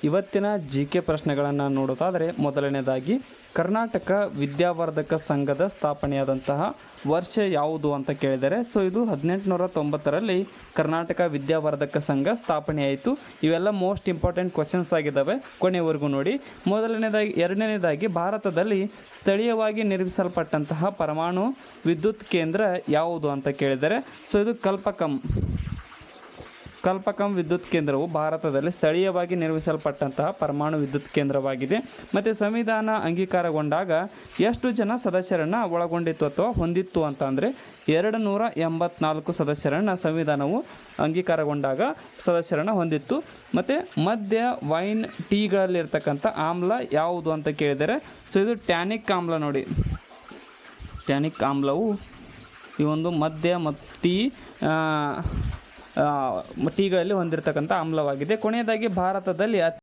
ಇವತ್ತಿನ ಜಿಕೆ ಪ್ರಶ್ನೆಗಳನ್ನು ನೋಡೋದಾದರೆ ಮೊದಲನೇದಾಗಿ ಕರ್ನಾಟಕ ವಿದ್ಯಾವರ್ಧಕ ಸಂಘದ ಸ್ಥಾಪನೆಯಾದಂತಹ ವರ್ಷ ಯಾವುದು ಅಂತ ಕೇಳಿದರೆ, ಸೊ ಇದು 1890ರಲ್ಲಿ ಕರ್ನಾಟಕ ವಿದ್ಯಾವರ್ಧಕ ಸಂಘ ಸ್ಥಾಪನೆಯಾಯಿತು. ಇವೆಲ್ಲ ಮೋಸ್ಟ್ ಇಂಪಾರ್ಟೆಂಟ್ ಕ್ವಶನ್ಸ್ ಆಗಿದ್ದಾವೆ, ಕೊನೆವರೆಗೂ ನೋಡಿ. ಎರಡನೇದಾಗಿ ಭಾರತದಲ್ಲಿ ಸ್ಥಳೀಯವಾಗಿ ನಿರ್ಮಿಸಲ್ಪಟ್ಟಂತಹ ಪರಮಾಣು ವಿದ್ಯುತ್ ಕೇಂದ್ರ ಯಾವುದು ಅಂತ ಕೇಳಿದರೆ, ಸೊ ಇದು ಕಲ್ಪಕಂ ವಿದ್ಯುತ್ ಕೇಂದ್ರವು ಭಾರತದಲ್ಲಿ ಸ್ಥಳೀಯವಾಗಿ ನಿರ್ಮಿಸಲ್ಪಟ್ಟಂತಹ ಪರಮಾಣು ವಿದ್ಯುತ್ ಕೇಂದ್ರವಾಗಿದೆ. ಮತ್ತು ಸಂವಿಧಾನ ಅಂಗೀಕಾರಗೊಂಡಾಗ ಎಷ್ಟು ಜನ ಸದಸ್ಯರನ್ನು ಒಳಗೊಂಡಿತ್ತು ಅಥವಾ ಹೊಂದಿತ್ತು ಅಂತ ಅಂದರೆ 284 ಸದಸ್ಯರನ್ನು ಸಂವಿಧಾನವು ಅಂಗೀಕಾರಗೊಂಡಾಗ ಸದಸ್ಯರನ್ನು ಹೊಂದಿತ್ತು. ಮತ್ತು ಮದ್ಯ, ವೈನ್, ಟೀಗಳಲ್ಲಿರ್ತಕ್ಕಂಥ ಆಮ್ಲ ಯಾವುದು ಅಂತ ಕೇಳಿದರೆ, ಸೊ ಇದು ಟ್ಯಾನಿಕ್ ಆಮ್ಲ ನೋಡಿ. ಟ್ಯಾನಿಕ್ ಆಮ್ಲವು ಈ ಒಂದು ಮದ್ಯ ಮತ್ತು ಟೀಗಳಲ್ಲಿ ಹೊಂದಿರತಕ್ಕಂಥ ಆಮ್ಲವಾಗಿದೆ. ಕೊನೆಯದಾಗಿ ಭಾರತದಲ್ಲಿ